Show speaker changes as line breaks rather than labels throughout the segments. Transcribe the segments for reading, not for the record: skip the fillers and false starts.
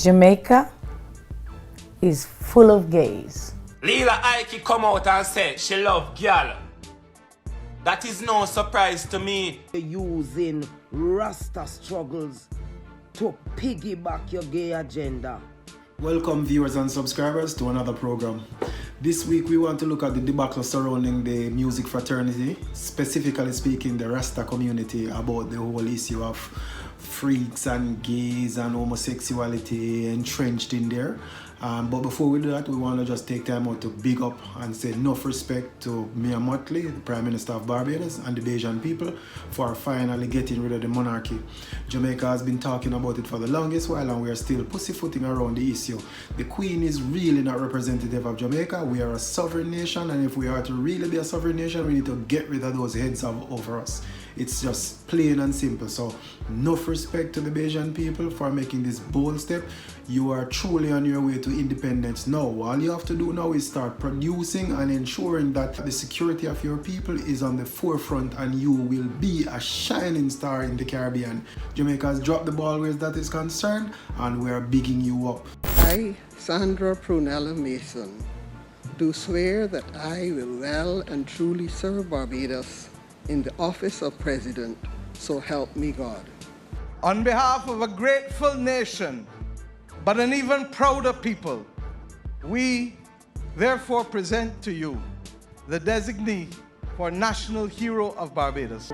Jamaica is full of gays.
Lila Ike come out and say she love girl. That is no surprise to me.
Using Rasta struggles to piggyback your gay agenda.
Welcome viewers and subscribers to another program. This week we want to look at the debacle surrounding the music fraternity, specifically speaking the Rasta community, about the whole issue of freaks and gays and homosexuality entrenched in there. But before we do that, we want to just take time out to big up and say enough respect to Mia Mottley, the Prime Minister of Barbados, and the Bajan people for finally getting rid of the monarchy. Jamaica has been talking about it for the longest while, and we are still pussyfooting around the issue. The Queen is really not representative of Jamaica. We are a sovereign nation, and if we are to really be a sovereign nation, we need to get rid of those heads over us. It's just plain and simple. So enough respect to the Bajan people for making this bold step. You are truly on your way to independence now. All you have to do now is start producing and ensuring that the security of your people is on the forefront, and you will be a shining star in the Caribbean. Jamaica has dropped the ball where that is concerned, and we are bigging you up.
I, Sandra Prunella Mason, do swear that I will well and truly serve Barbados in the office of President, so help me God.
On behalf of a grateful nation, but an even prouder people, we therefore present to you the designee for National Hero of Barbados.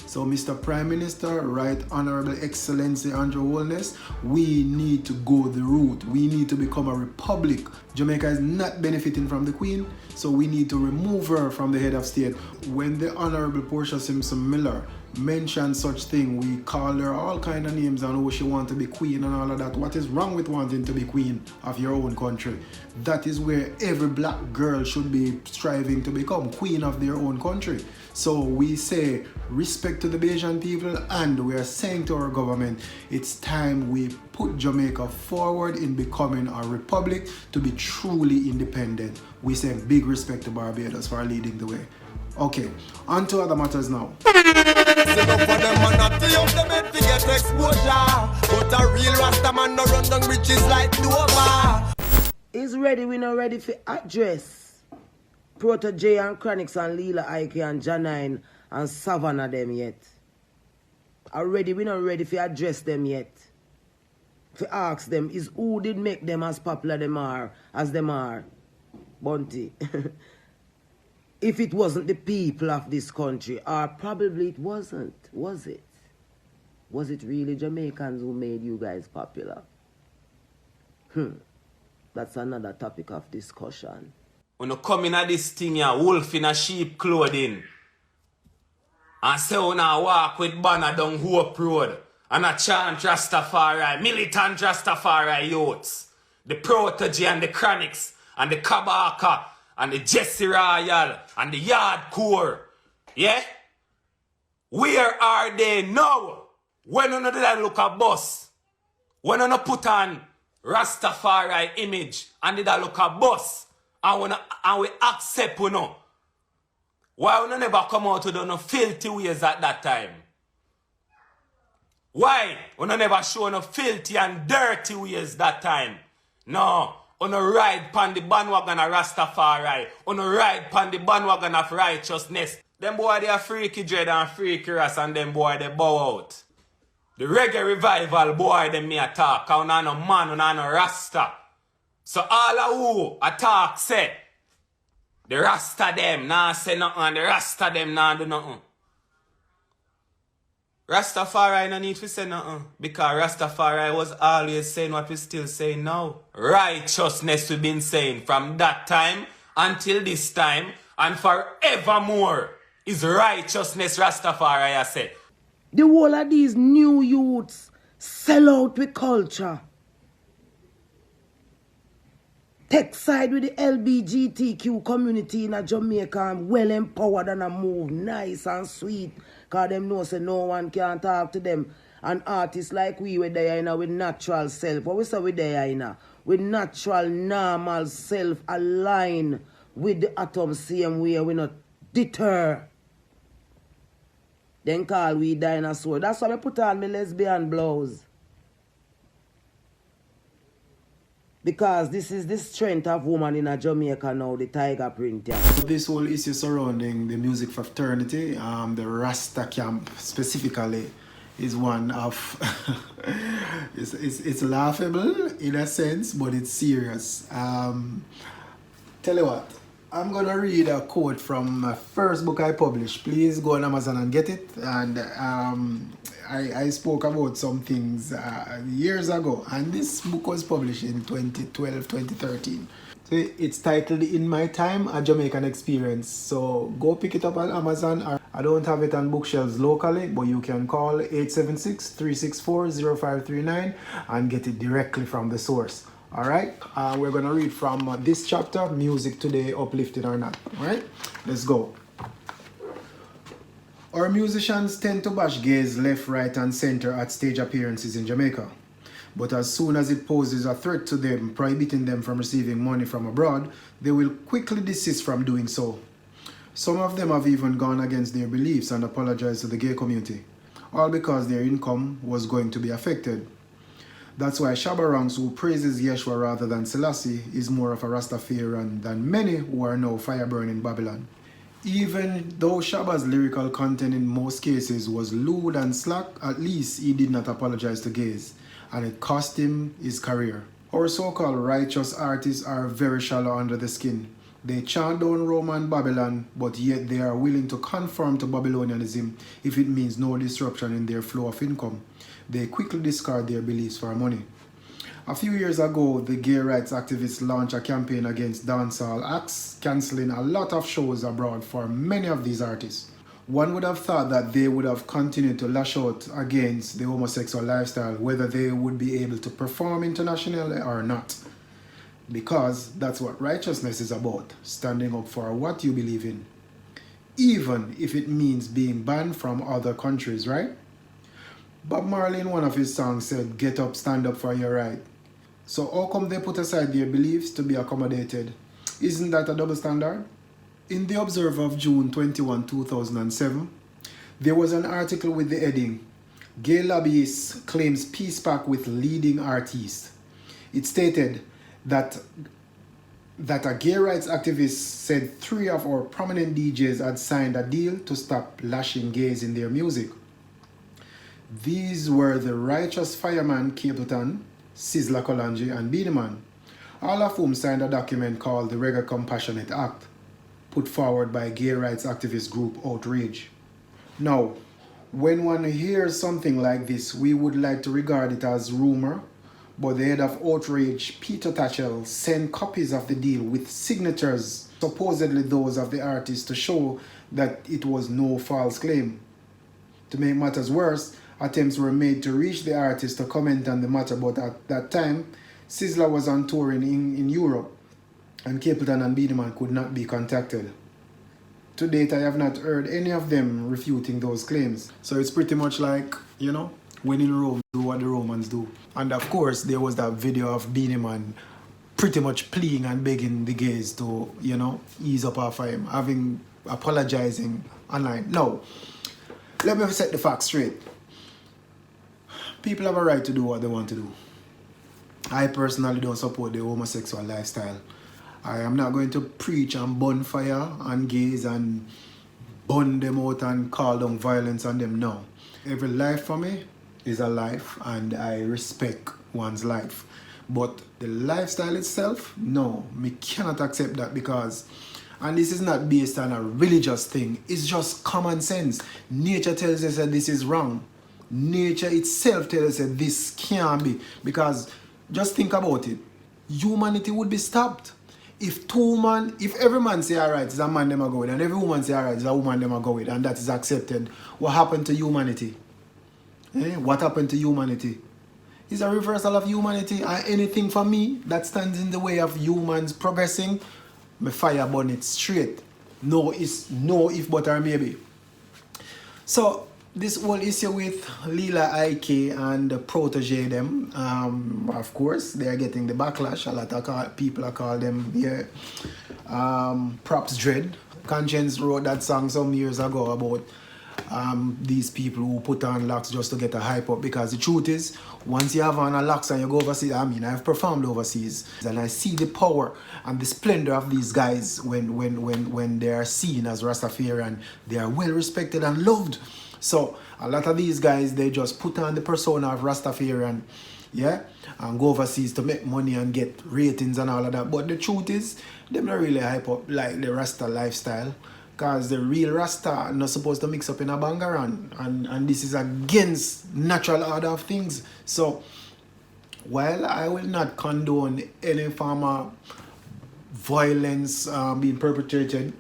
So, Mr. Prime Minister, Right Honorable Excellency Andrew Holness, we need to go the route. We need to become a republic. Jamaica is not benefiting from the Queen, so we need to remove her from the head of state. When the Honorable Portia Simpson Miller mentioned such thing, we call her all kind of names and she wants to be queen and all of that. What is wrong with wanting to be queen of your own country? That is where every black girl should be striving to become queen of their own country. So we say respect to the Bajan people, and we are saying to our government, it's time we put Jamaica forward in becoming a republic to be truly independent. We say big respect to Barbados for leading the way. Okay, on to other matters now.
Is ready, we not ready for address Proto J and Chronix and Lila Ike and Janine and Savannah them yet. Already we not ready for address them yet. For ask them is who did make them as popular them are as them are. Bunty. If it wasn't the people of this country, or probably it wasn't, was it? Was it really Jamaicans who made you guys popular? That's another topic of discussion.
When you come in at this thing, ya wolf in a sheep clothing, and say when I walk with banner down Hope Road, and a chant Rastafari, militant Rastafari youths, the Protege and the Chronix, and the Kabaka, and the Jesse Royal, and the Yardcore, yeah? Where are they now? When you did I look at bus? When you put on Rastafari image, and did I look at bus? And we accept you know. Why we never come out with no filthy ways at that time? Why we never show no filthy and dirty ways that time? No, we ride pan the bandwagon of Rastafari. We ride pan the bandwagon of righteousness. Them boy they are freaky dread and freaky ras, and them boy they bow out. The reggae revival boy them me attack. I no man, I no Rasta. So all of who attack say, the Rasta them nah say nothing and the Rasta them nah do nothing. Rastafari no need to say nothing, because Rastafari was always saying what we still saying now. Righteousness we've been saying from that time until this time and forevermore is righteousness Rastafari I say.
The whole of these new youths sell out with culture. Take side with the LGBTQ community in Jamaica and well empowered and a move nice and sweet. Because them know say no one can talk to them. And artists like we there in with natural self. What we say we there in? With natural, normal self align with the atom same way. We not deter. Then call we dinosaur. That's why I put on my lesbian blouse. Because this is the strength of woman in a Jamaica now, the tiger print. Yeah.
So this whole issue surrounding the music fraternity, the Rasta camp specifically, is one of it's laughable in a sense, but it's serious. Tell you what, I'm gonna read a quote from my first book I published. Please go on Amazon and get it. And I spoke about some things years ago, and this book was published in 2012, 2013. So it's titled In My Time, A Jamaican Experience. So go pick it up on Amazon. I don't have it on bookshelves locally, but you can call 876-364-0539 and get it directly from the source. All right, we're going to read from this chapter, Music Today, Uplifting or Not. All right, let's go. Our musicians tend to bash gays left, right, and center at stage appearances in Jamaica. But as soon as it poses a threat to them, prohibiting them from receiving money from abroad, they will quickly desist from doing so. Some of them have even gone against their beliefs and apologized to the gay community, all because their income was going to be affected. That's why Shabba Ranks, who praises Yeshua rather than Selassie, is more of a Rastafarian than many who are now fire-burning Babylon. Even though Shabba's lyrical content in most cases was lewd and slack, at least he did not apologize to gays, and it cost him his career. Our so-called righteous artists are very shallow under the skin. They chant down Rome and Babylon, but yet they are willing to conform to Babylonianism if it means no disruption in their flow of income. They quickly discard their beliefs for money. A few years ago, the gay rights activists launched a campaign against dancehall acts, cancelling a lot of shows abroad for many of these artists. One would have thought that they would have continued to lash out against the homosexual lifestyle, whether they would be able to perform internationally or not. Because that's what righteousness is about, standing up for what you believe in. Even if it means being banned from other countries, right? Bob Marley in one of his songs said, "Get up, stand up for your right." So how come they put aside their beliefs to be accommodated? Isn't that a double standard? In the Observer of June 21, 2007, there was an article with the heading, "Gay Lobbyist Claims Peace Pact with Leading Artist." It stated that a gay rights activist said 3 of our prominent DJs had signed a deal to stop lashing gays in their music. These were the Righteous Fireman Capleton, Sizzla Kalonji, and Beenie Man, all of whom signed a document called the Reggae Compassionate Act, put forward by gay rights activist group Outrage. Now, when one hears something like this, we would like to regard it as rumor, but the head of Outrage, Peter Tatchell, sent copies of the deal with signatures, supposedly those of the artist, to show that it was no false claim. To make matters worse, attempts were made to reach the artist to comment on the matter, but at that time, Sizzla was on tour in Europe, and Capleton and Beenie Man could not be contacted. To date, I have not heard any of them refuting those claims. So it's pretty much like, when in Rome, do what the Romans do. And of course, there was that video of Beenie Man pretty much pleading and begging the gays to, ease up off of him, apologizing online. Now, let me set the facts straight. People have a right to do what they want to do. I personally don't support the homosexual lifestyle. I am not going to preach and burn fire on gays and burn them out and call down violence on them. No. Every life for me is a life, and I respect one's life. But the lifestyle itself, no, me cannot accept that, because, and this is not based on a religious thing, it's just common sense. Nature tells us that this is wrong. Nature itself tells us that this can't be, because just think about it. Humanity would be stopped. If every man say alright, it's a man them a go with, and every woman say alright, it's a woman them a go with, and that is accepted, what happened to humanity? What happened to humanity? It's a reversal of humanity, and anything for me that stands in the way of humans progressing, me fire burn it straight. No if but or maybe. So this whole issue with Lila IK and the protege them, of course, they are getting the backlash. A lot of people are calling them props dread. Conscience wrote that song some years ago about these people who put on locks just to get a hype up, because the truth is, once you have on a locks and you go overseas, I mean, I've performed overseas and I see the power and the splendor of these guys when they are seen as Rastafarian. They are well respected and loved. So a lot of these guys, they just put on the persona of Rastafarian, yeah, and go overseas to make money and get ratings and all of that. But the truth is, them not really hype up like the Rasta lifestyle, because the real Rasta are not supposed to mix up in a bangaran, and this is against natural order of things. So while I will not condone any form of violence being perpetrated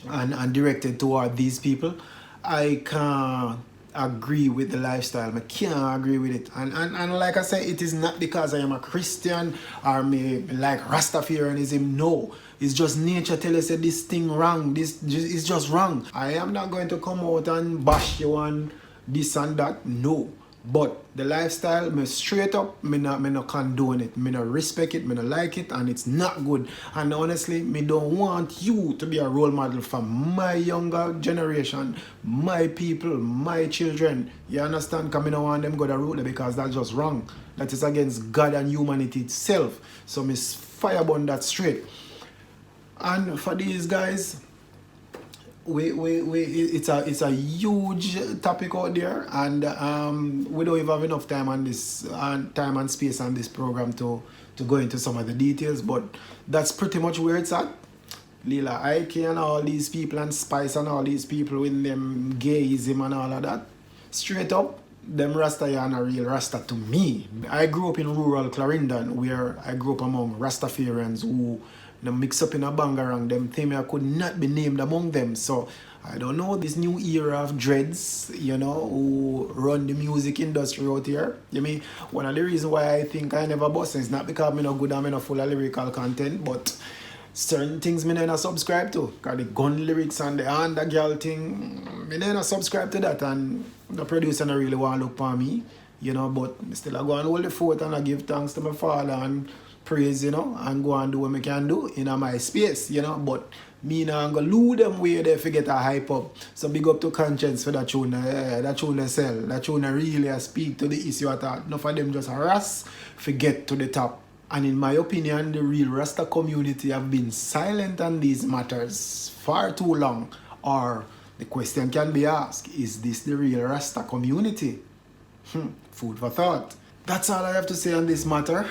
and directed toward these people, I can't agree with the lifestyle. I can't agree with it. And like I say, it is not because I am a Christian or me like Rastafarianism. No. It's just nature tell us that this thing wrong. This is just wrong. I am not going to come out and bash you on this and that. No. But the lifestyle, me straight up, me not condone it. Me not respect it, me not like it, and it's not good. And honestly, me don't want you to be a role model for my younger generation, my people, my children. You understand? Because me don't want them go the route there, because that's just wrong. That is against God and humanity itself. So me fireburn that straight. And for these guys, it's a huge topic out there, and we don't even have enough time on this time and space on this program to go into some of the details, but that's pretty much where it's at. Lila Ike and all these people, and Spice and all these people with them gayism and all of that, straight up, them Rasta are a real Rasta to me. I grew up in rural Clarendon, where I grew up among Rastafarians who mix up in a bangarang. Them thing I could not be named among them. So I don't know this new era of dreads, you know, who run the music industry out here. You mean, one of the reasons why I think I never bust is not because I'm not good and I'm not full of lyrical content, but certain things me never subscribe to. Because the gun lyrics and the under girl thing, me never subscribe to that, and the producer don't really want to look for me, you know, but I still go and hold the fort and I give thanks to my father and praise, you know, and go and do what I can do in my space, you know, but me now I'm going to lose them way they forget a hype up. So big up to Conscience for that tune, that tune sell, that tune really speak to the issue at all. Enough of them just harass, forget to the top. And in my opinion, the real Rasta community have been silent on these matters far too long. Or the question can be asked, is this the real Rasta community? Food for thought. That's all I have to say on this matter.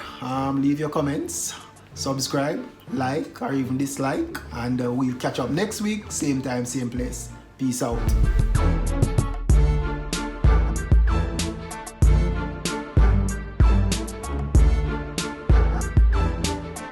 Leave your comments, subscribe, like, or even dislike, and we'll catch up next week, same time, same place. Peace out.